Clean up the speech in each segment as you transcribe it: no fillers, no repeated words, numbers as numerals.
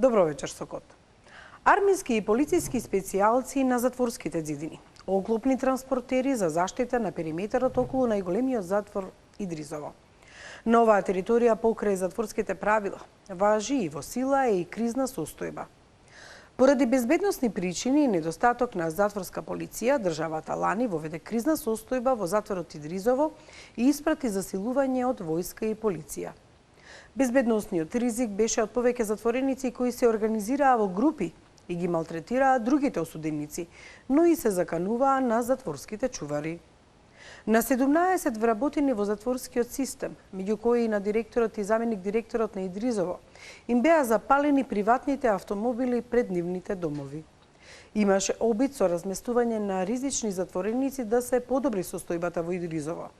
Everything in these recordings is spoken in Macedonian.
Добро вечер, Сокот. Армиски и полициски специјалци на затворските ѕидини. Оклопни транспортери за заштита на периметарот околу најголемиот затвор Идризово. На оваа територија покрај затворските правила важи и во сила и кризна состојба. Поради безбедносни причини и недостаток на затворска полиција, државата лани воведе кризна состојба во затворот Идризово и испрати засилување од војска и полиција. Безбедносниот ризик беше од повеќе затвореници кои се организираа во групи и ги малтретираа другите осуденици, но и се закануваа на затворските чувари. На 17 вработени во затворскиот систем, меѓу кои и на директорот и заменик директорот на Идризово, им беа запалени приватните автомобили пред нивните домови. Имаше обид со разместување на ризични затвореници да се подобри состојбата во Идризово,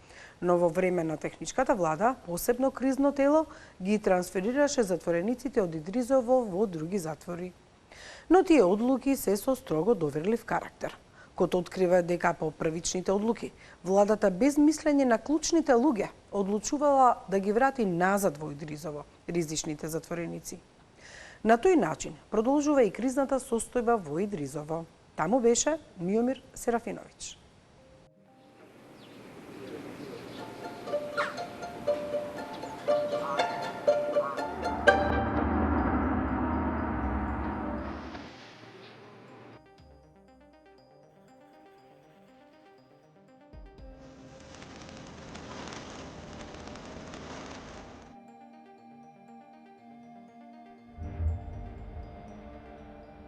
но во време на техничката влада, посебно кризно тело, ги трансферираше затворениците од Идризово во други затвори. Но тие одлуки се со строго доверлив карактер. Кото открива дека по првичните одлуки, владата без мислење на клучните луѓе одлучувала да ги врати назад во Идризово ризичните затвореници. На тој начин продолжува и кризната состојба во Идризово. Таму беше Миомир Серафиновиќ.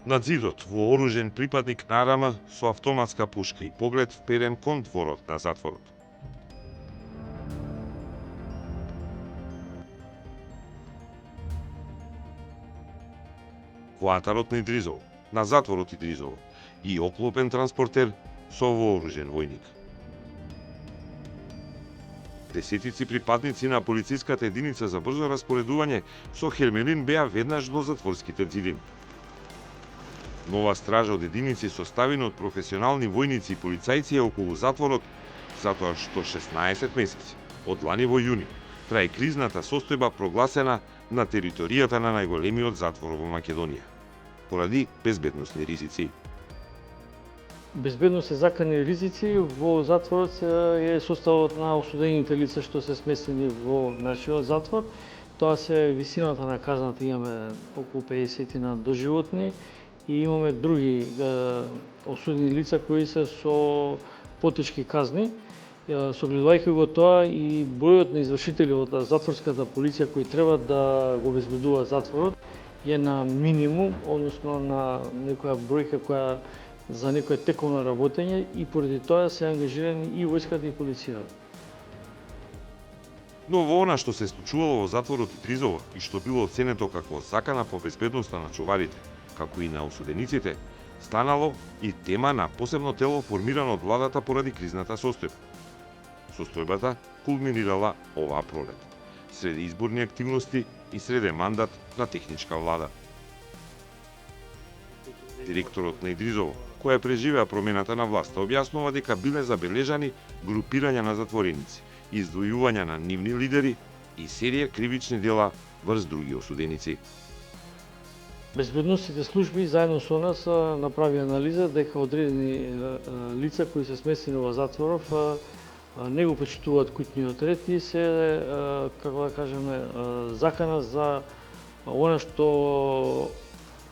На ѕидот вооружен припадник на РМ со автоматска пушка и поглед вперен кон дворот на затворот. Во атарот на Идризово, на затворот Идризово и оклопен транспортер со вооружен војник. Десетици припадници на полициската единица за брзо распоредување со Хермелин беа веднаш до затворските ѕидини. Нова стража од единици составени од професионални војници и полицајци е околу затворот, затоа што 16 месеци, од лани во јуни, трае кризната состојба прогласена на територијата на најголемиот затвор во Македонија, поради безбедносни ризици. Безбедност е закани ризици во затворот е составот на осудените лица што се сместени во нашиот затвор. Тоа се висината на казната, имаме околу 50 на доживотни, и имаме други осудени лица кои се со потешки казни. Согледувајќи го тоа и бројот на извршители од затворската полиција кои треба да го обезбедува затворот е на минимум, односно на некоја бројка која за некој тековно работење, и поради тоа се ангажирани и војската и полицијата. Но во она што се случувало во затворот Идризово и што било оценето како закана по безбедноста на чуварите, како и на осудениците, станало и тема на посебно тело формирано од владата поради кризната состојба. Состојбата кулминирала оваа пролет, среде изборни активности и среде мандат на техничка влада. Директорот на Идризово, која преживеа промената на власта, објаснува дека биле забележани групирања на затвореници, издвојувања на нивни лидери и серија кривични дела врз други осуденици. Безбедносните служби заедно со нас направи анализа дека одредени лица кои се сместени во затворов не го почитуваат куќниот ред и се, како да кажеме, закана за она што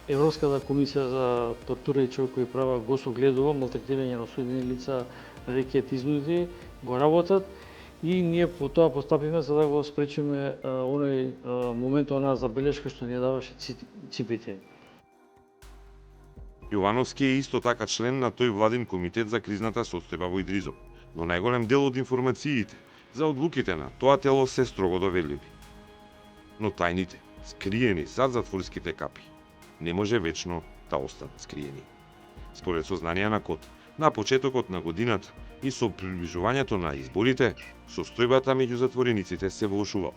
Европската комисија за тортура и човекови права го согледува, малтретирање на осудени лица, рекет изводи, го работат, и ние по тоа постапиме за да го спречиме оној момент, онаа забелешка што ни даваше ципите. Јовановски е исто така член на тој владин комитет за кризната состојба во Идризово, но најголем дел од информациите за одлуките на тоа тело се строго доверливи. Но тајните, скриени зад затворските капи, не може вечно да останат скриени. Според сознанија на КОТ, на почетокот на годината и со приближувањето на изборите, состојбата меѓу затворениците се влошувала.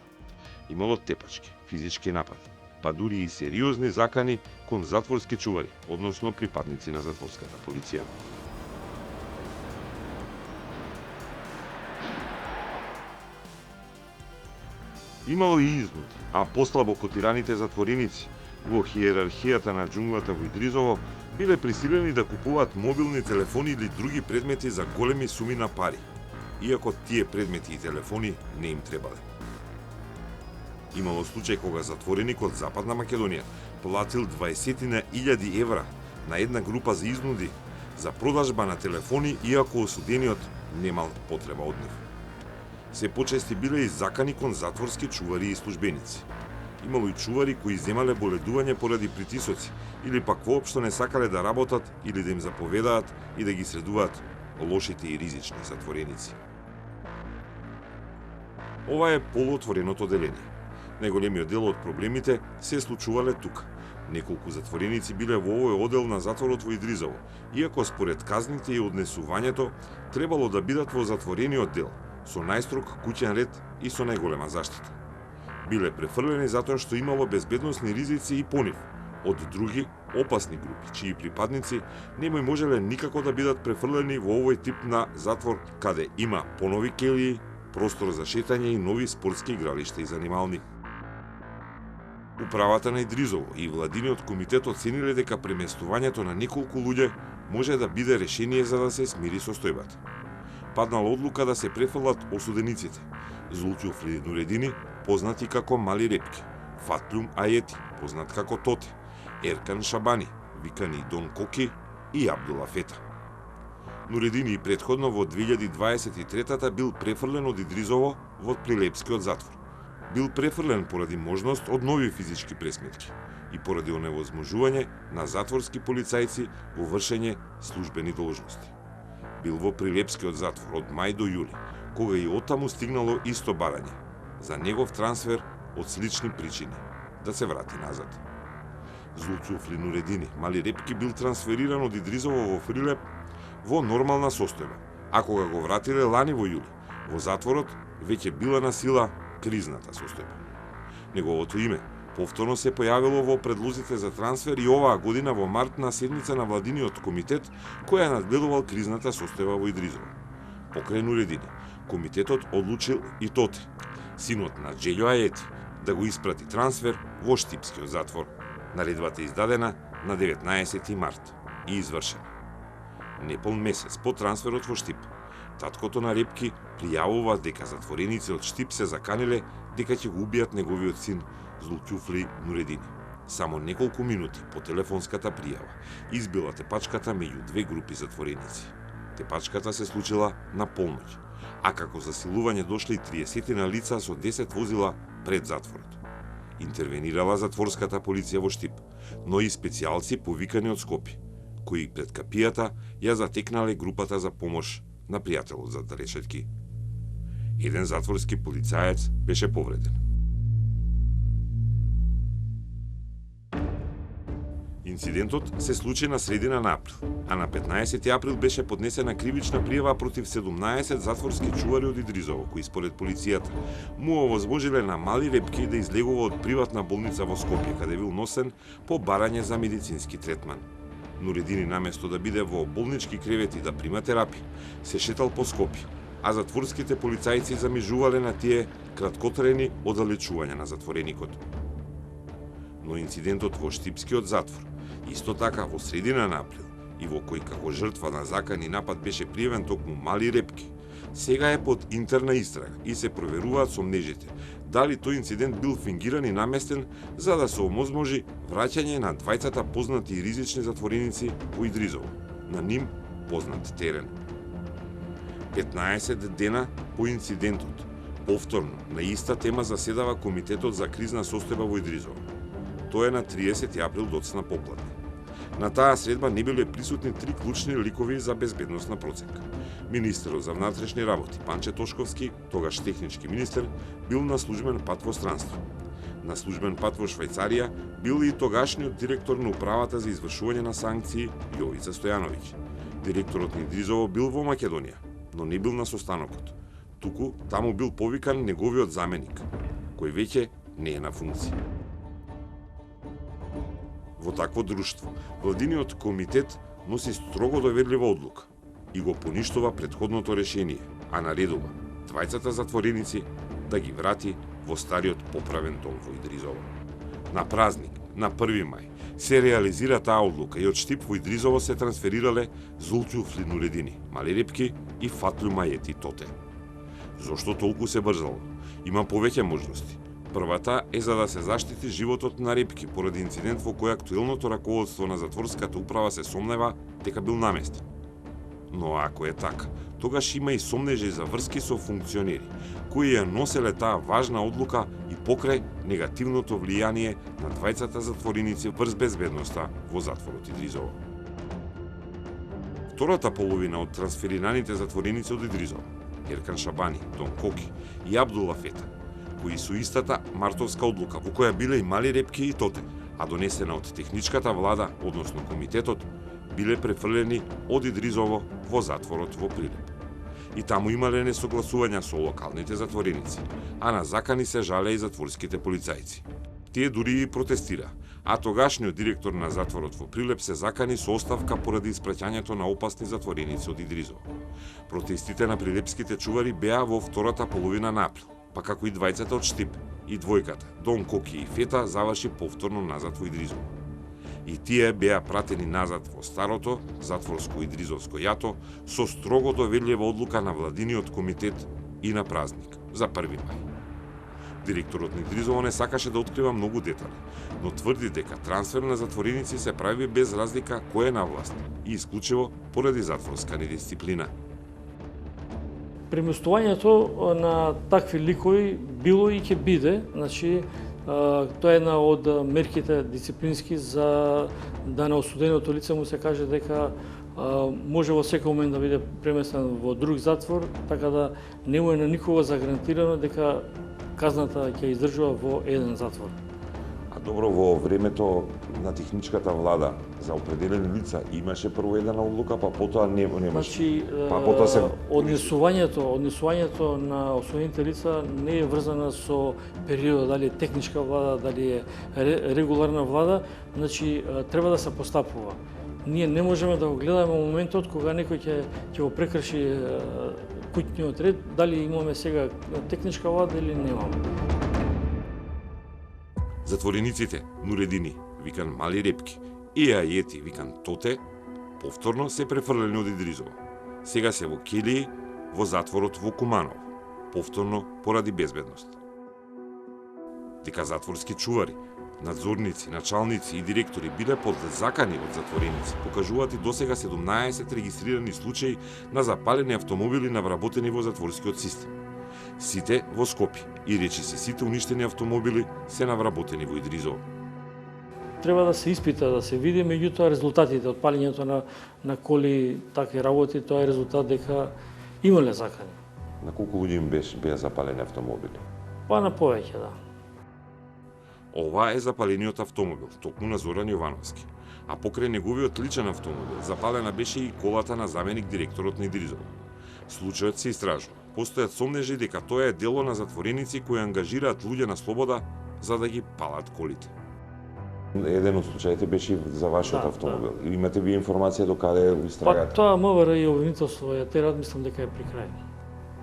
Имало тепачки, физички напади, па дури и сериозни закани кон затворски чувари, односно припадници на затворската полиција. Имало и изнуди, а послабо котираните затвореници во хиерархијата на џунглата во Идризово биле присилени да купуваат мобилни телефони или други предмети за големи суми на пари, иако тие предмети и телефони не им требале. Имало случај кога затвореник од Западна Македонија платил 20.000 евра на една група за изнуди за продажба на телефони, иако осудениот немал потреба од нив. Се почести биле и закани кон затворски чувари и службеници. Имало и чувари кои земале боледување поради притисоци или пак воопшто не сакале да работат или да им заповедаат и да ги средуваат лошите и ризични затвореници. Ова е полуотвореното деление. Најголемиот дел од проблемите се случувале тука. Неколку затвореници биле во овој оддел на затворот во Идризово, иако според казните и однесувањето требало да бидат во затворениот дел, со најстрог куќен ред и со најголема заштита. Биле префрлени затоа што имало безбедносни ризици и по нив, од други опасни групи, чии припадници немој можеле никако да бидат префрлени во овој тип на затвор, каде има понови келии, простор за шетање и нови спортски игралишта и занимални. Управата на Идризово и владиниот комитет оцениле дека преместувањето на неколку луѓе може да биде решение за да се смири состојбата. Паднала одлука да се префрлат осудениците: Зулќуфли Нуредини, познати како Мали Репки, Фатлум Ајети, познат како Тоте, Еркан Шабани, викани Дон Коки и Абдула Фета. Нуредини и претходно во 2023-та бил префрлен од Идризово во Прилепскиот затвор. Бил префрлен поради можност од нови физички пресметки и поради оневозможување на затворски полицајци во вршење службени должности. Бил во Прилепскиот затвор од мај до јули, кога и оттаму стигнало исто барање за негов трансфер од слични причини да се врати назад. Зулќуфли Нуредини, Мали Репки, бил трансфериран од Идризово во Прилеп во нормална состојба, а кога го вратиле лани во јули, во затворот веќе била на сила кризната состојба. Неговото име повторно се појавило во предлозите за трансфер и оваа година во март на седница на владиниот комитет која надгледувал кризната состојба во Идризово. Покрај Нуредини, комитетот одлучил и Тоте, синот на Джелјо Ајети, да го испрати трансфер во Штипскиот затвор. Наредбата издадена на 19 март и извршена. Неполн месец по трансферот во Штип, таткото на Репки пријавува дека затвореници од Штип се заканиле дека ќе го убијат неговиот син Зулќуфли Нуредини. Само неколку минути по телефонската пријава избила тепачката меѓу две групи затвореници. Тепачката се случила на полноќ, а како засилување дошли 30 на лица со 10 возила пред затворот. Интервенирала затворската полиција во Штип, но и специјалци повикани од Скопје, кои пред капијата ја затекнале групата за помош на пријателот зад решетки. Еден затворски полицаец беше повреден. Инцидентот се случи на средина на април, а на 15 април беше поднесена кривична пријава против 17 затворски чувари од Идризово, кои според полицијата му овозможиле на Мали Репки да излегува од приватна болница во Скопје, каде бил носен по барање за медицински третман. Нуредини, наместо да биде во болнички кревети да прима терапија, се шетал по Скопје, а затворските полицајци замижувале на тие краткотрени оддалечувања на затвореникот. Но инцидентот во Штипскиот затвор, исто така во средина на април, и во кој како жртва на закани напад беше пријавен токму Мали Репки, сега е под интерна истрага и се проверуваат сомнежите дали тој инцидент бил фингиран и наместен за да се овозможи враќање на двајцата познати и ризични затвореници во Идризово, на ним познат терен. 15 дена по инцидентот, повторно на иста тема заседава Комитетот за кризна состојба во Идризово. Тоа е на 30 април доцна попладне. На таа средба не биле присутни три клучни ликови за безбедносна проценка. Министерот за внатрешни работи Панче Тошковски, тогаш технички министер, бил на службен пат во странство. На службен пат во Швајцарија бил и тогашниот директор на управата за извршување на санкции Јовица Стојановиќ. Директорот на Идризово бил во Македонија, но не бил на состанокот. Туку таму бил повикан неговиот заменик, кој веќе не е на функција. Во такво друштво, владиниот комитет носи строго доверлива одлука и го поништува претходното решение, а наредува двајцата затвореници да ги врати во стариот поправен дом во Идризово. На празник, На 1 мај се реализира таа одлука и од Штип во Идризово се трансферирале Зултјуфли Нуредини, Мали Репки и Фатлю Мајети Тоте. Зошто толку се брзало? Има повеќе можности. Првата е за да се заштити животот на Репки поради инцидент во кој актуелното раководство на затворската управа се сомнева дека бил наместен. Но ако е така, тогаш има и сомнежи за врски со функционери, кои ја носеле таа важна одлука и покрај негативното влијание на двајцата затвореници врз безбедноста во затворот Идризово. Втората половина од трансферираните затвореници од Идризово, Еркан Шабани, Дон Коки и Абдула Фета, кои со истата мартовска одлука во која биле и Мали Репки и Тоте, а донесена од техничката влада, односно комитетот, биле префрлени од Идризово во затворот во Прилеп. И таму имале несогласувања со локалните затвореници, а на закани се жале и затворските полицајци. Тие дури и протестира, а тогашниот директор на затворот во Прилеп се закани со оставка поради испраќањето на опасни затвореници од Идризово. Протестите на прилепските чувари беа во втората половина на април, па како и двајцата од Штип и двојката, Дон Коки и Фета, заврши повторно назад во Идризово. И тие беа пратени назад во старото затворско Идризовско јато со строго доведлива одлука на владиниот комитет и на празник за 1 мај. Директорот на Идризово не сакаше да открива многу детали, но тврди дека трансфер на затвореници се прави без разлика кој е на власт и исклучиво поради затворска недисциплина. Преместувањето на такви ликови било и ќе биде, значи тоа е една од мерките дисциплински за да на осуденото лице му се каже дека може во секој момент да биде преместен во друг затвор, така да не му е на никого загарантирано дека казната ќе издржува во еден затвор. А добро, во времето на техничката влада за определени лица имаше прво една одлука, па потоа немаше. Значи, па потоа се однесувањето на осудените лица не е врзана со периодот, дали е техничка влада, дали е регуларна влада, значи треба да се постапува. Ние не можеме да го гледаме моментот кога некој ќе го прекрши куќниот ред, дали имаме сега техничка влада или немаме. Затворениците Нуредини, викан Мали Репки, и Ајети, викан Тоте, повторно се префрлени од Идризово. Сега се во Келии, во затворот во Куманово, повторно поради безбедност. Дека затворски чувари, надзорници, началници и директори биле под закани од затвореници, покажуваат и досега 17 регистрирани случаи на запалени автомобили навработени во затворскиот систем. Сите во Скопје и речиси сите уништени автомобили се навработени во Идризово. Треба да се испита, да се види, меѓутоа резултатите од палењето на коли такви работи, тоа е резултат дека имале закани. На колку луѓе им беа запалени автомобили? Па на повеќе, да. Ова е запалениот автомобил, токму на Зоран Јовановски. А покрај неговиот личен автомобил, запалена беше и колата на заменик директорот на Идризово. Случајот се истражува. Постојат сомнежи дека тоа е дело на затвореници кои ангажираат луѓе на слобода за да ги палат колите. Еден од случаите беше за вашиот автомобил. Да. Имате ви информација до каде истрагата? Па тоа МВР и обвинителство ја терат, мислам дека е при крај.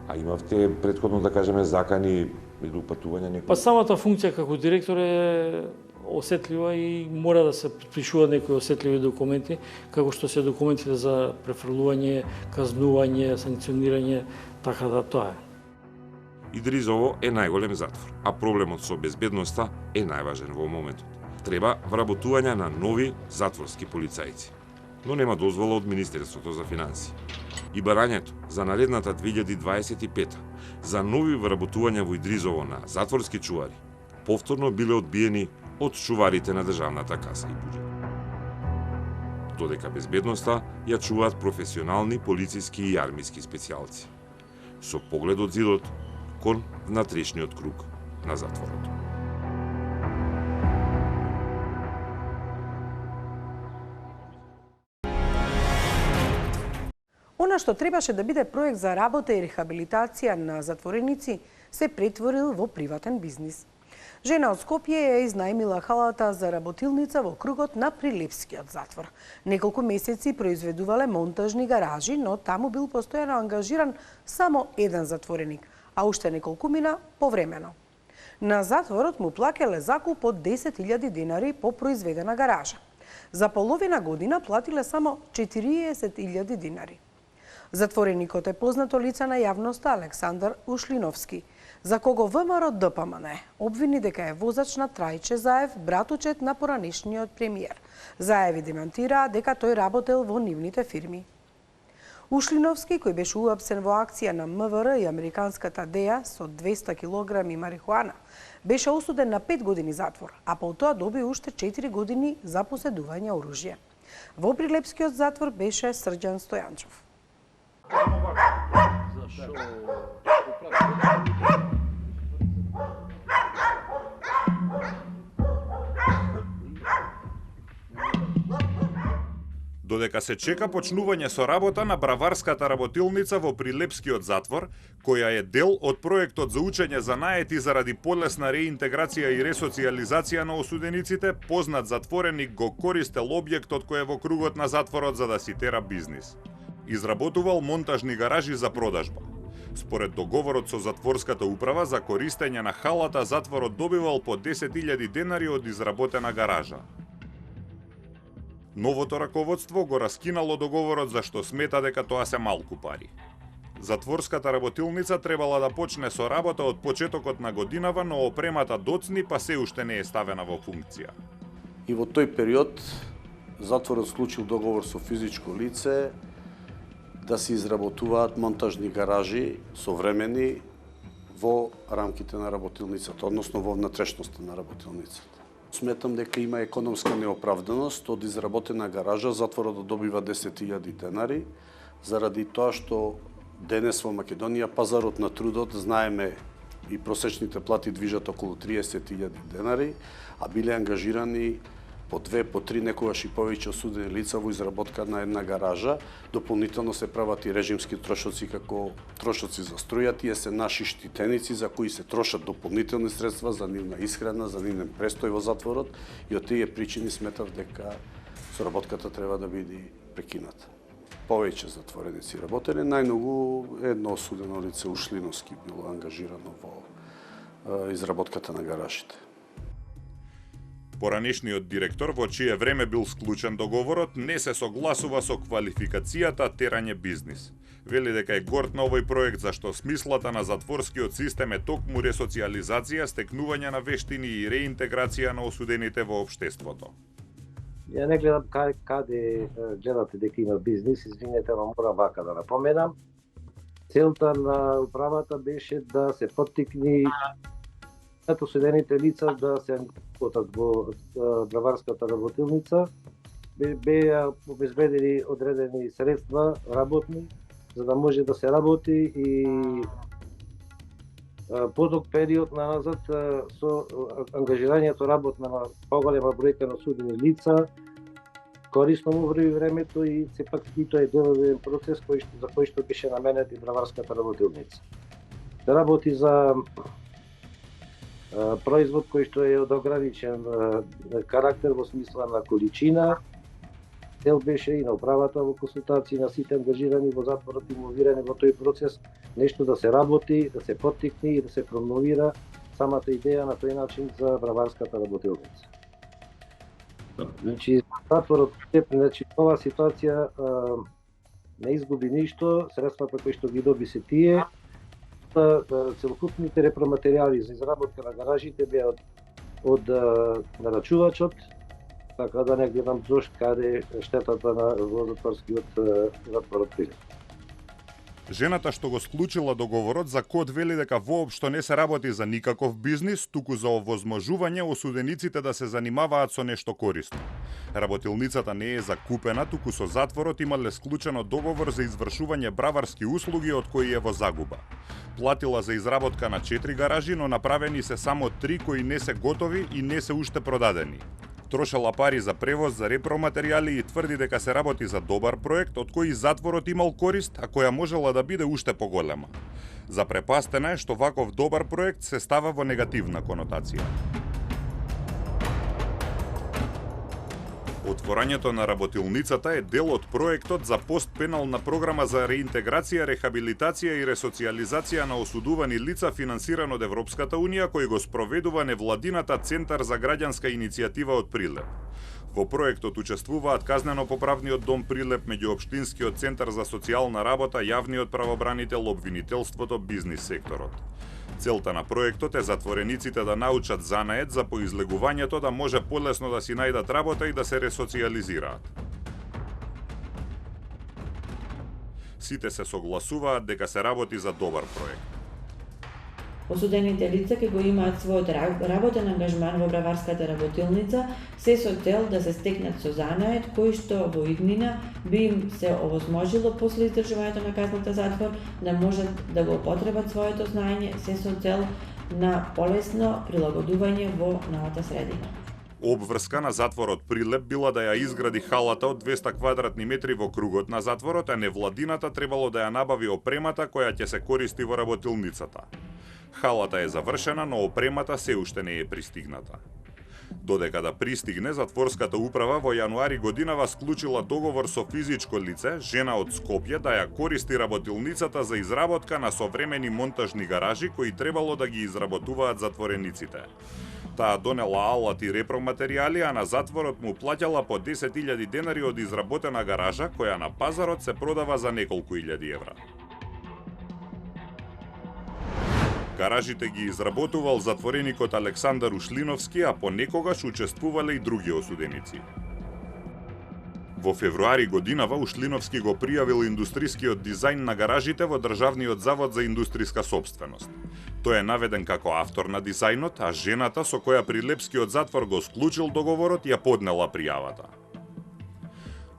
А имавте претходно да кажеме закани или упатување некој? Па самата функција како директор е осетлива и мора да се подпишуваат некои осетливи документи, како што се документите за префрлување, казнување, санкционирање, така да тоа е. Идризово е најголем затвор, а проблемот со безбедноста е најважен во моментот. Треба вработување на нови затворски полицајци, но нема дозвола од Министерството за финансии. И барањето за наредната 2025 за нови вработувања во Идризово на затворски чувари повторно биле одбиени од чуварите на државната каса и буџет. Додека безбедноста ја чуваат професионални полициски и армиски специјалци, со поглед од зидот кон внатрешниот круг на затворот. Она што требаше да биде проект за работа и рехабилитација на затвореници се претворил во приватен бизнис. Жена од Скопје ја изнајмила халата за работилница во кругот на Прилепскиот затвор. Неколку месеци произведувале монтажни гаражи, но таму бил постојано ангажиран само еден затвореник, а уште неколку мина повремено. На затворот му плакеле закуп од 10.000 денари по произведена гаража. За половина година платиле само 40.000 денари. Затвореникот е познато лице на јавноста Александар Ушлиновски, за кого ВМРО ДПМН обвини дека е возач на Трајче Заев, братучет на поранешниот премиер. Заеви демантираа дека тој работел во нивните фирми. Ушлиновски, кој беше уапсен во акција на МВР и американската ДЕА со 200 килограми марихуана, беше осуден на 5 години затвор, а потоа доби уште 4 години за поседување оружје. Во Прилепскиот затвор беше Срđan Стојанчов. Додека се чека почнување со работа на браварската работилница во Прилепскиот затвор, која е дел од проектот за учење занаети заради полесна реинтеграција и ресоциализација на осудениците, познат затвореник го користел објектот кој е во кругот на затворот за да си тера бизнис. Изработувал монтажни гаражи за продажба. Според договорот со затворската управа за користење на халата, затворот добивал по 10.000 денари од изработена гаража. Новото раководство го раскинало договорот зашто смета дека тоа се малку пари. Затворската работилница требала да почне со работа од почетокот на годинава, но опремата доцни па се уште не е ставена во функција. И во тој период затворот склучил договор со физичко лице да се изработуваат монтажни гаражи современи во рамките на работилницата, односно во внатрешноста на работилницата. Сметам дека има економска неоправданост од изработена гаража затворот да добива 10.000 денари, заради тоа што денес во Македонија пазарот на трудот, знаеме, и просечните плати движат околу 30.000 денари, а биле ангажирани по 2, по 3, некогаш и повеќе осудени лица во изработка на една гаража. Дополнително се прават и режимски трошоци како трошоци за струја. Тие се наши штитеници за кои се трошат дополнителни средства за нивна исхрана, за нивен престој во затворот, и од тие причини сметав дека соработката треба да биде прекината. Повеќе затвореници работеле, најмногу едно осудено лице Ушлиновски било ангажирано во изработката на гаражите. Поранешниот директор, во чие време бил склучен договорот, не се согласува со квалификацијата терање бизнис. Вели дека е горд на овој проект зашто смислата на затворскиот систем е токму ресоциализација, стекнување на вештини и реинтеграција на осудените во општеството. Ја не гледам каде гледате дека има бизнис, извинете, но морам вака да напоменам. Целта на управата беше да се поттикни осудените лица да се ангажираат во браварската работилница, беа обезбедени одредени средства работни за да може да се работи и подолг период назад со ангажирањето работно на поголема бројка на осудени лица, корисно му врви времето и сепак и тоа е деловен процес за кој што беше наменет и браварската работилница. Да работи за производ кој што е од ограничен карактер во смисла на количина. Цел беше и на управата во консултации на сите ангажирани во затворот и инволвирани во тој процес, нешто да се работи, да се поттикне и да се промовира самата идеја на тој начин за браварската работилница. Значи, затворот, ова ситуација не изгуби ништо, средствата кои што ги доби се тие, целокупните репроматеријали за изработка на гаражите беа од нарачувачот, така да не гледам зошто каде штетата на затворскиот затворот Прилеп. Жената што го склучила договорот за код вели дека воопшто не се работи за никаков бизнис, туку за овозможување осудениците да се занимаваат со нешто корисно. Работилницата не е закупена, туку со затворот имале склучено договор за извршување браварски услуги од кои е во загуба. Платила за изработка на 4 гаражи, но направени се само 3 кои не се готови и не се уште продадени. Трошела пари за превоз, за репроматеријали и тврди дека се работи за добар проект од кој затворот имал корист, а која можела да биде уште поголема. Запрепастена е што ваков добар проект се става во негативна конотација. Отворањето на работилницата е дел од проектот за постпенална програма за реинтеграција, рехабилитација и ресоциализација на осудувани лица финансиран од Европската Унија, кој го спроведува невладината Центар за граѓанска иницијатива од Прилеп. Во проектот учествуваат Казнено-поправниот дом Прилеп, меѓуопштинскиот центар за социјална работа, јавниот правобранител, обвинителството, бизнис секторот. Целта на проектот е затворениците да научат занает за поизлегувањето, да може полесно да си најдат работа и да се ресоциализираат. Сите се согласуваат дека се работи за добар проект. Осудените лица ќе го имаат својот работен ангажман во браварската работилница, се со цел да се стекнат со занает, кој што во иднина би им се овозможило после издржувањето на казната затвор да можат да го употребат своето знаење, се со цел на полесно прилагодување во новата средина. Обврска на затворот Прилеп била да ја изгради халата од 200 квадратни метри во кругот на затворот, а невладината требало да ја набави опремата која ќе се користи во работилницата. Халата е завршена, но опремата се уште не е пристигната. Додека да пристигне, затворската управа во јануари годинава склучила договор со физичко лице, жена од Скопје, да ја користи работилницата за изработка на современи монтажни гаражи кои требало да ги изработуваат затворениците. Таа донела алат и репроматеријали, а на затворот му плаќала по 10.000 денари од изработена гаража, која на пазарот се продава за неколку илјади евра. Гаражите ги изработувал затвореникот Александар Ушлиновски, а понекогаш учествувале и други осуденици. Во февруари годинава Ушлиновски го пријавил индустрискиот дизајн на гаражите во Државниот завод за индустријска сопственост. Тој е наведен како автор на дизајнот, а жената со која Прилепскиот затвор го склучил договорот ја поднела пријавата.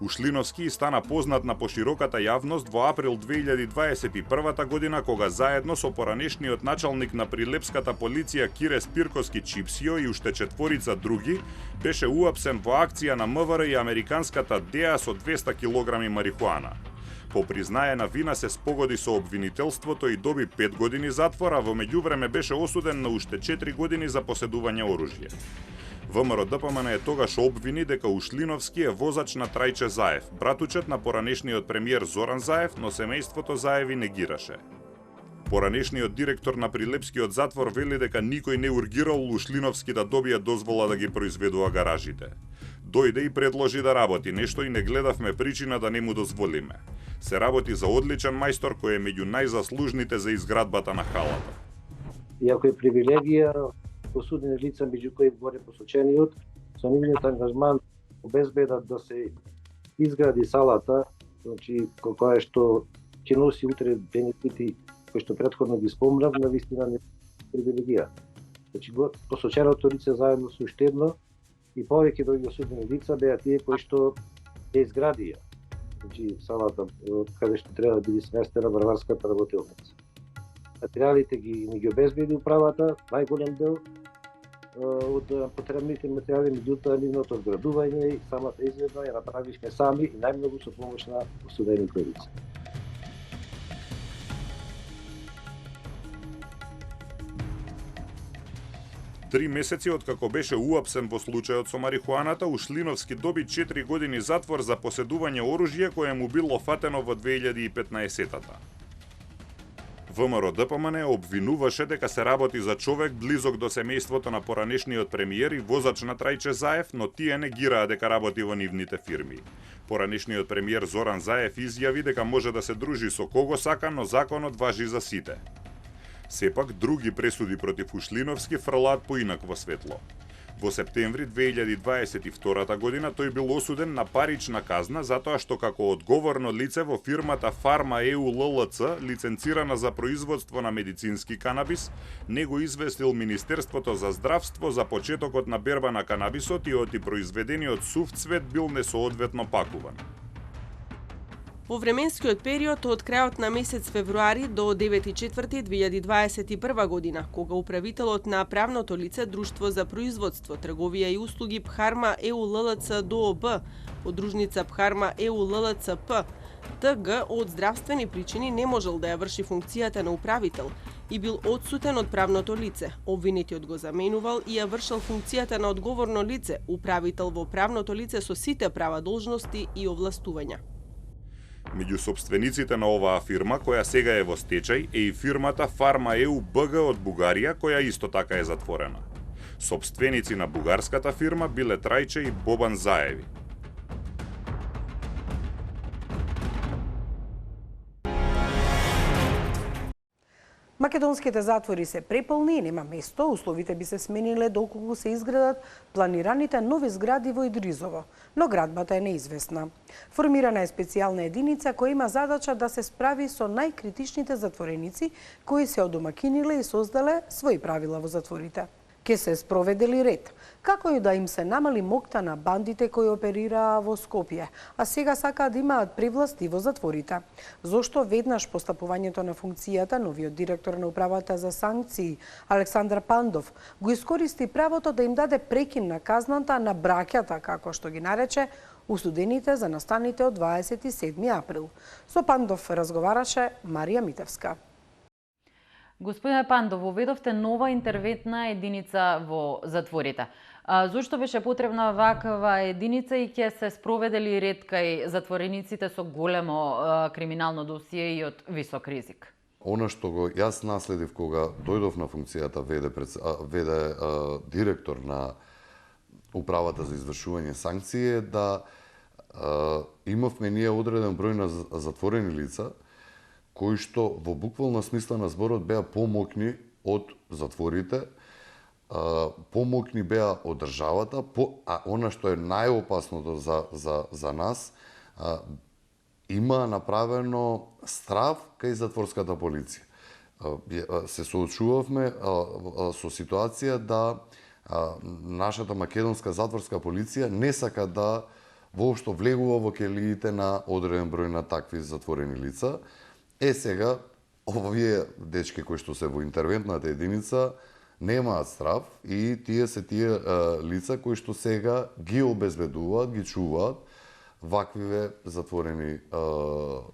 Ушлиновски стана познат на пошироката јавност во април 2021 година, кога заедно со поранешниот началник на Прилепската полиција Кире Спирковски Чипсио и уште 4 други беше уапсен во акција на МВР и американската ДЕА со 200 килограми марихуана. По признаена вина се спогоди со обвинителството и доби 5 години затвор, а во меѓувреме беше осуден на уште 4 години за поседување оружје. ВМРО ДПМН е тогаш обвини дека Ушлиновски е возач на Трајче Заев, братучет на поранешниот премиер Зоран Заев, но семејството Заеви негираше. Поранешниот директор на Прилепскиот затвор вели дека никој не ургирал Ушлиновски да добие дозвола да ги произведува гаражите. Дојде и предложи да работи нешто и не гледавме причина да не му дозволиме. Се работи за одличен мајстор кој е меѓу најзаслужните за изградбата на халата. Иако е привилегија осудени лица, меѓу кои горе посочениот, со нивниот ангажман обезбедат да се изгради салата, значи која што ќе носи утре бенефити кои што претходно ги спомнав, на вистина не привилегија. Значи посоченото лице заедно со уште едно и повеќе други осудени лица беа тие кои што ја изградија. Значи салата каде што треба да биде сместена варварската работилница. Материјалите ги обезбеди управата, најголем дел од потребните материјали, меѓутоа нивното одградување и самата изведба ја направивме сами и најмногу со помош на осудените лица. Три месеци откако беше уапсен во случајот со марихуаната, Ушлиновски доби 4 години затвор за поседување оружје кое му било фатено во 2015-та. ВМРО ДПМН обвинуваше дека се работи за човек близок до семејството на поранешниот премиер и возач на Трајче Заев, но тие негираа дека работи во нивните фирми. Поранешниот премиер Зоран Заев изјави дека може да се дружи со кого сака, но законот важи за сите. Сепак, други пресуди против Ушлиновски фрлаат поинакво светло. Во септември 2022 година тој бил осуден на парична казна затоа што како одговорно лице во фирмата Фарма ЕУ ЛЛЦ, лиценцирана за производство на медицински канабис, не го известил Министерството за здравство за почетокот на берба на канабисот и оти произведениот сув цвет бил несоодветно пакуван. Во временскиот период од крајот на месец февруари до 9.4.2021 година, кога управителот на правното лице Друштво за производство, трговија и услуги Пхарма ЕУ ЛЛЦ ДООБ, подружница Пхарма ЕУ ЛЛЦ П, ТГ од здравствени причини не можел да ја врши функцијата на управител и бил отсутен од правното лице. Обвинетиот го заменувал и ја вршел функцијата на одговорно лице, управител во правното лице со сите права, должности и овластувања. Меѓу собствениците на оваа фирма, која сега е во стечај, е и фирмата Фарма ЕУ БГ од Бугарија, која исто така е затворена. Собственици на бугарската фирма биле Трајче и Бобан Заеви. Македонските затвори се преполни и нема место, условите би се смениле доколку се изградат планираните нови згради во Идризово, но градбата е неизвестна. Формирана е специјална единица која има задача да се справи со најкритичните затвореници кои се одомакиниле и создале своји правила во затворите. Ке се спроведели ред, како и да им се намали мокта на бандите кои оперираа во Скопје, а сега сакаат да имаат превласт и во затворите. Зошто веднаш постапувањето на функцијата новиот директор на управата за санкции Александар Пандов го искористи правото да им даде прекин на казната на браќата, како што ги нарече, осудените за настаните од 27 април. Со Пандов разговараше Марија Митевска. Господине Пандов, воведовте нова интервентна единица во затворите. Зошто беше потребна ваква единица и ќе се спроведели ред кај затворениците со големо криминално досие и од висок ризик? Она што го јас наследив кога дојдов на функцијата веде директор на управата за извршување санкции е да имавме ние одреден број на затворени лица кои што во буквална смисла на зборот беа помокни од затворите, помокни беа од државата, а она што е најопасното за нас, има направено страв кај затворската полиција. Се соочувавме со ситуација да нашата македонска затворска полиција не сака да воопшто влегува во келиите на одреден број на такви затворени лица. Сега, овие дечки кои што се во интервентната единица немаат страв и тие се тие лица кои што сега ги обезбедуваат, ги чуваат ваквиве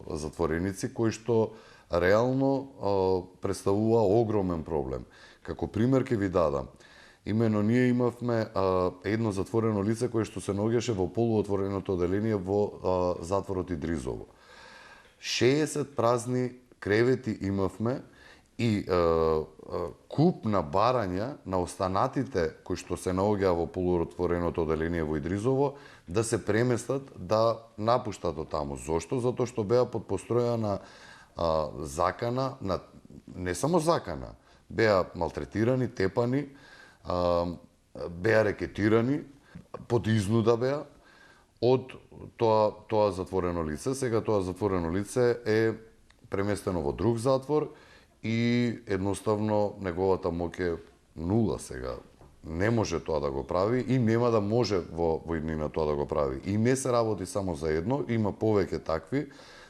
затвореници кои што реално представува огромен проблем. Како пример ќе ви дадам. Имено ние имавме едно затворено лице кое што се наоѓаше во полуотвореното оделение во затворот Идризово. 60 празни кревети имавме и куп на барања на останатите кои што се наоѓаа во полуотвореното оделение во Идризово да се преместат, да напуштат од таму. Зошто? Затоа што беа под постројана закана, не само закана, беа малтретирани, тепани, беа рекетирани, под изнуда беа од тоа затворено лице. Сега тоа затворено лице е преместено во друг затвор и едноставно неговата моќ е нула сега. Не може тоа да го прави и нема да може во иднина тоа да го прави. И не се работи само за едно, има повеќе такви.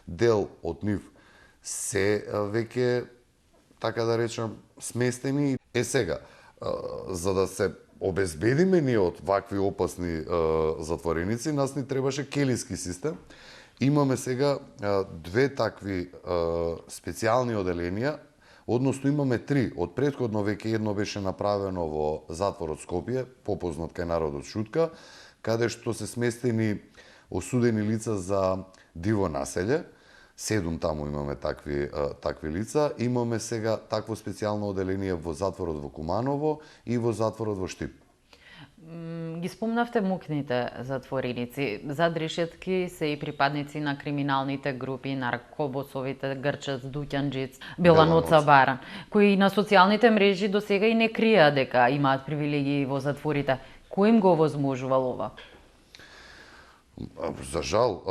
Дел од нив се веќе, така да речам, сместени. Сега, за да се обезбедиме ние од вакви опасни затвореници, нас ни требаше келиски систем. Имаме сега две такви специјални оделенија, односно имаме три. Од претходно веќе едно беше направено во затворот Скопје, попознат кај народот Шутка, каде што се сместени осудени лица за диво населје. 7 таму имаме такви лица. Имаме сега такво специјално оделение во затворот во Куманово и во затворот во Штип. Ги спомнавте мукните затвореници. Зад решетки се и припадници на криминалните групи, наркобосовите, Грчец, Дуќанџиц, Беланоца Баран, кои на социјалните мрежи до сега и не криеа дека имаат привилегии во затворите. Кој им го овозможувал ова? За жал,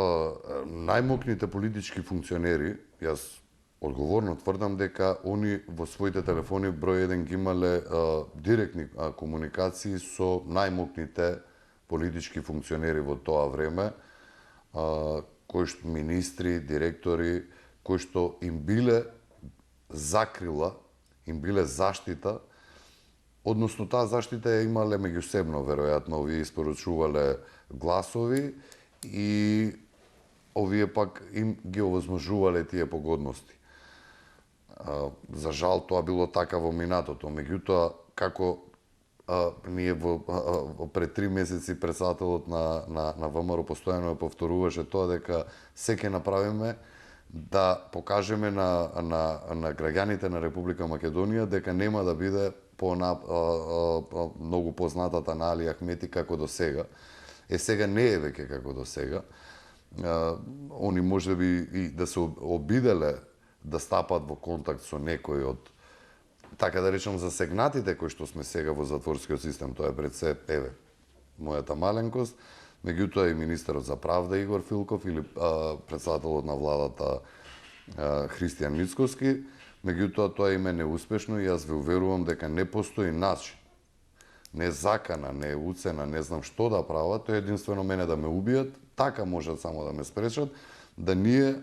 најмокните политички функционери, јас одговорно тврдам дека они во своите телефони број 1 ги имале директни комуникации со најмокните политички функционери во тоа време, кои што министри, директори, кои што им биле закрила, им биле заштита, односно таа заштита ја имале меѓусебно, веројатно овие испоручувале гласови и овие пак им ги овозможувале тие погодности. За жал тоа било така во минатото, меѓутоа како ние пред 3 месеци председателот на ВМРО постојано повторуваше тоа дека се ќе направиме да покажеме на граѓаните на Република Македонија дека нема да биде многу познатата на Али Ахмети како до сега. Сега не е веќе како до сега. Они може би и да се обиделе да стапат во контакт со некој од, така да речем, засегнатите кои што сме сега во затворскиот систем, тоа е пред се, мојата маленкост, меѓутоа и министерот за правда Игор Филков или председателот на владата Христијан Мицкоски, меѓутоа тоа им е неуспешно и јас ве уверувам дека не постои начин, не закана, не уцена, не знам што да прават, тоа единствено мене да ме убијат, така можат само да ме спречат, да ние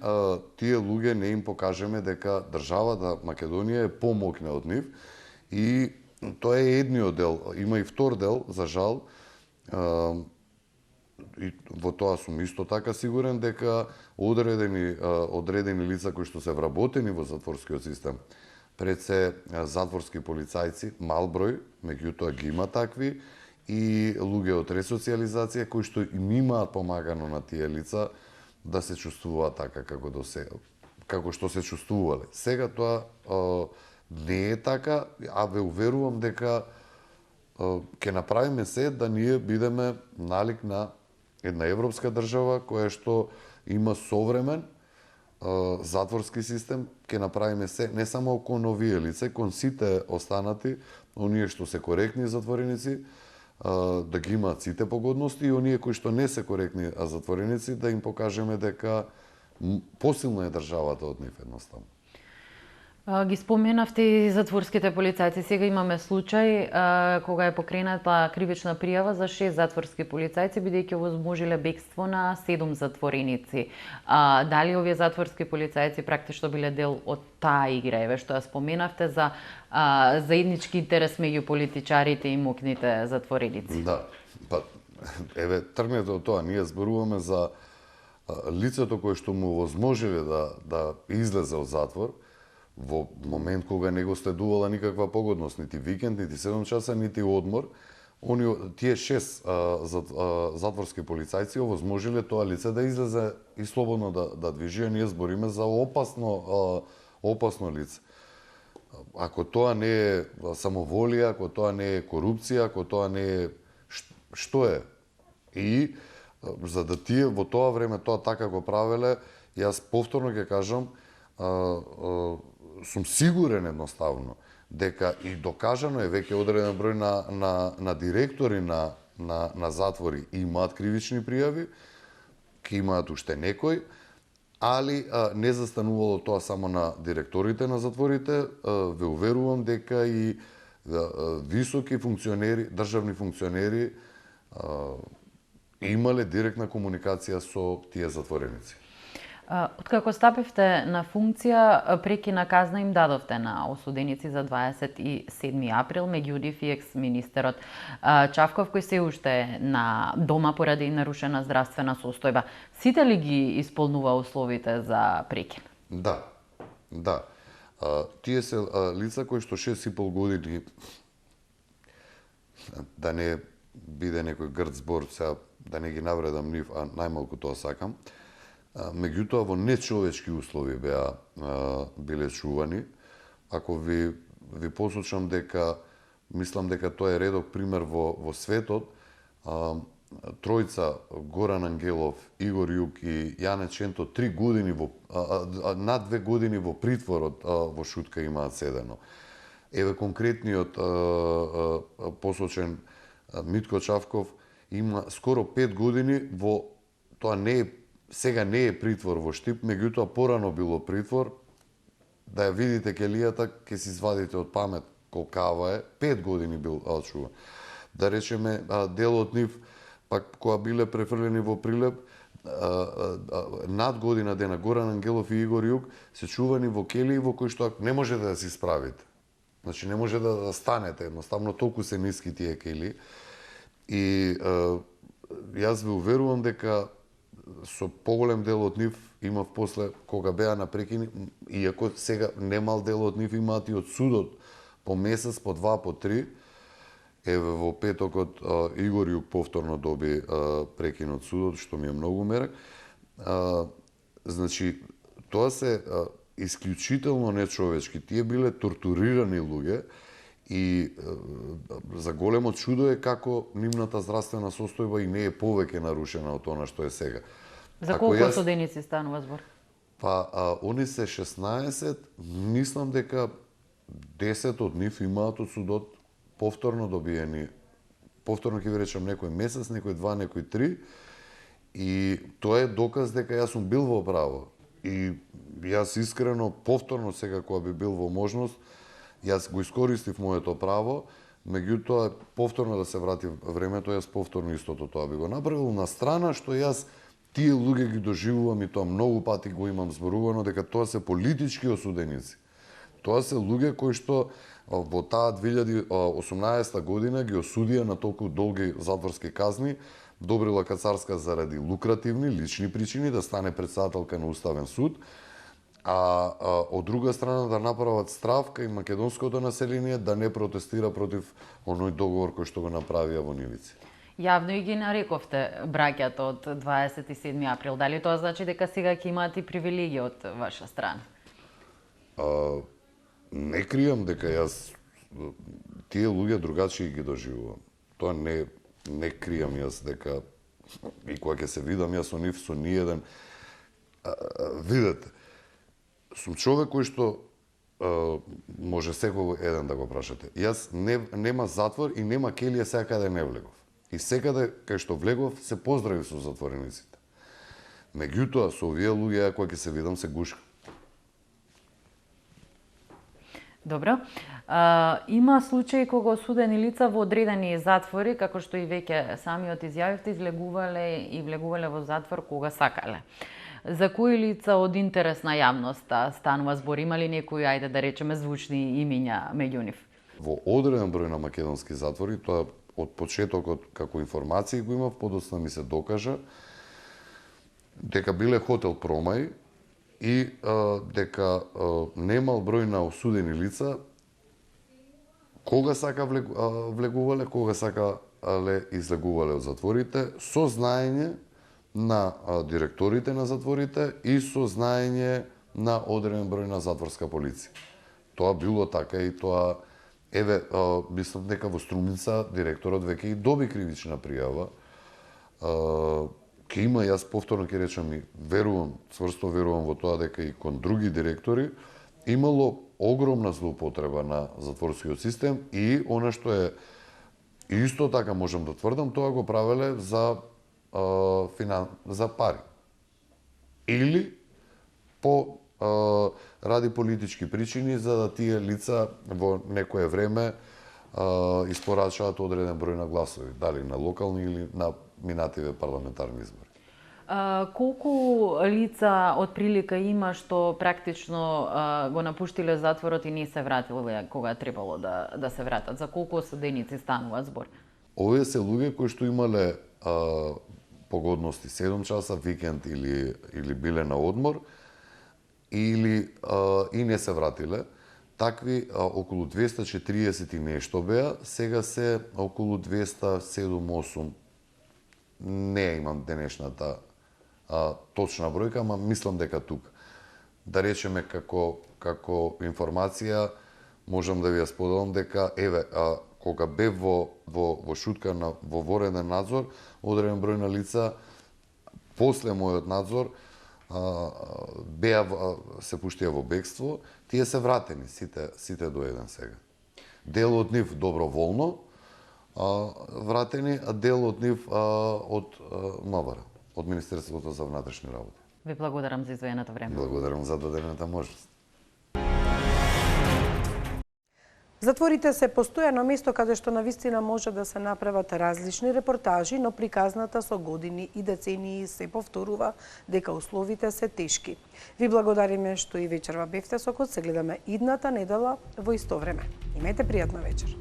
тие луѓе не им покажеме дека државата Македонија е помокне од нив и тоа е едниот дел. Има и втор дел, за жал, и во тоа сум исто така сигурен дека одредени лица кои што се вработени во затворскиот систем, пред се затворски полицајци, мал број, меѓутоа ги има такви, и луѓе од ресоциализација кои што им имаат помагано на тие лица да се чувствуваат така како до сега, како што се чувствувале. Сега тоа не е така, а ве уверувам дека ќе направиме се да ние бидеме налик на една европска држава која што има современ затворски систем, ќе направиме се не само околу овие лица, кон сите останати, оние што се коректни затвореници, да ги имаат сите погодности и оние кои што не се коректни затвореници да им покажеме дека посилна е државата од нив едноставно. Ги споменавте и затворските полицајци. Сега имаме случај кога е покрената кривична пријава за 6 затворски полицајци бидејќи овозможиле бегство на 7 затвореници. Дали овие затворски полицајци практично биле дел од таа игра, еве што ја споменавте за заеднички интерес меѓу политичарите и мокните затвореници? Да, па еве тргнете од тоа, ние зборуваме за лицето кое што му овозможиле да излезе од затвор во момент кога не го следувала никаква погодност, нити викенд, нити 7 часа, нити одмор. Тие 6 затворски полицајци овозможиле тоа лице да излезе и слободно да движи, ние збориме за опасно лице. Ако тоа не е самоволија, ако тоа не е корупција, ако тоа не е што е? И за да тие во тоа време тоа така го правеле, јас повторно ќе кажам, сум сигурен едноставно дека и докажано е веќе одреден број на директори на затвори имаат кривични пријави, ќе имаат уште некој, али не застанувало тоа само на директорите на затворите, ве уверувам дека и високи функционери, државни функционери имале директна комуникација со тие затвореници. Откако стапивте на функција, прекина казна им дадовте на осуденици за 27 април, меѓу нив и екс-министерот Чавков, кој се уште на дома поради нарушена здравствена состојба. Сите ли ги исполнува условите за прекин? Да. Тие се лица кои што 6,5 години, да не биде некој грд збор, сега да не ги навредам нив, а најмалку тоа сакам, меѓутоа во нечовечки услови биле чувани. Ако ви посочам дека мислам дека тоа е редок пример во светот, тројца Горан Ангелов, Игор Јук и Јане Ченто над 2 години во притворот во шутка имаат седено. Еве конкретниот посочен Митко Чавков има скоро 5 години во тоа сега не е притвор во Штип, меѓутоа порано било притвор. Да ја видите келијата, ќе си извадите од памет колкава е. 5 години бил чуван. Да речеме, дел од нив, пак кога биле префрлени во Прилеп, над година дена Горан Ангелов и Игор Јук се чувани во келии во кои што не можете да се справите. Значи не може да станете, едноставно толку се ниски тие келии. И јас ве уверувам дека со поголем дел од нив имав после кога беа на прекини, иако сега немал дел од нив имаат и од судот по месец, по 2, по 3. Еве во петокот Игор Јук повторно доби прекин од судот, што ми е многу мерак. Значи, тоа се исклучително нечовечки. Тие биле тортурирани луѓе и за големо чудо е како нивната здравствена состојба и не е повеќе нарушена од она што е сега. За колку осуденици станува збор? Па, они се 16, мислам дека 10 од нив имаат од судот повторно добиени, повторно ќе ви речам некој месец, некој 2, некој 3, и тоа е доказ дека јас сум бил во право. И јас искрено, повторно сега кога би бил во можност, јас го искористив моето право, меѓутоа повторно да се врати времето, јас повторно истото тоа би го направил, на страна што јас тие луѓе ги доживувам и тоа многу пати го имам зборувано, дека тоа се политички осуденици. Тоа се луѓе кои што во таа 2018 година ги осудија на толку долги затворски казни, Добрила Кацарска заради лукративни, лични причини да стане претседателка на Уставен суд, а од друга страна да направат стравка и македонското население да не протестира против оној договор кој што го направија во Нивици. Јавно и ги нарековте браќата од 27 април. Дали тоа значи дека сега ќе имаат и привилегии од ваша страна? Не кријам дека јас тие луѓе другачи ги доживувам. Тоа не кријам јас дека и кога ќе се видам јас со нив, со ниеден. Видете, сум човек кој што може секој еден да го прашате. Јас нема затвор и нема келија секаде не влегов. И секаде кај што влегов се поздрави со затворениците. Меѓутоа со овие луѓе кога ќе се видам се гушкам. Добро. Има случаи кога осудени лица во одредени затвори, како што и веќе самиот изјавивте, излегувале и влегувале во затвор кога сакале. За кои лица од интерес на јавноста станува збор? Има ли некои, ајде да речеме, звучни имиња меѓу нив? Во одреден број на македонски затвори, тоа од почетокот како информации го имав, подоцна ми се докажа дека биле хотел Промај и дека немал број на осудени лица кога сака влегувале, кога сакале излегувале од затворите, со знаење на директорите на затворите и со знаење на одреден број на затворска полиција. Тоа било така и тоа, еве, мислам дека во Струмица директорот веќе и доби кривична пријава. Ке има, јас повторно ќе речам и верувам, цврсто верувам во тоа дека и кон други директори имало огромна злоупотреба на затворскиот систем и она што е исто така можам да тврдам, тоа го правеле за пари. Или по ради политички причини за да тие лица во некое време испорачаат одреден број на гласови, дали на локални или на минативе парламентарни избори. Колку лица од прилика има што практично го напуштиле затворот и не се вратиле кога требало да се вратат? За колку осуденици станува збор? Овие се луѓе кои што имале погодности 7 часа, викенд или биле на одмор, или и не се вратиле. Такви околу 240 и нешто беа, сега се околу 207-8. Не имам денешната точна бројка, ама мислам дека тука. Да речеме како информација, можам да ви ја споделам дека, еве, кога бев во шутка во вореден надзор, одреден број на лица, после мојот надзор, се пуштија во бегство, тие се вратени, сите до еден сега. Дел од нив доброволно вратени, а дел од нив од МВР, од Министерството за внатрешни работи. Ви благодарам за извоеното време. Благодарам за дадената можност. Затворите се постојано место каде што навистина може да се направат различни репортажи, но приказната со години и децении се повторува дека условите се тешки. Ви благодариме што и вечерва бевте со код, се гледаме идната недела во исто време. Имајте пријатна вечер.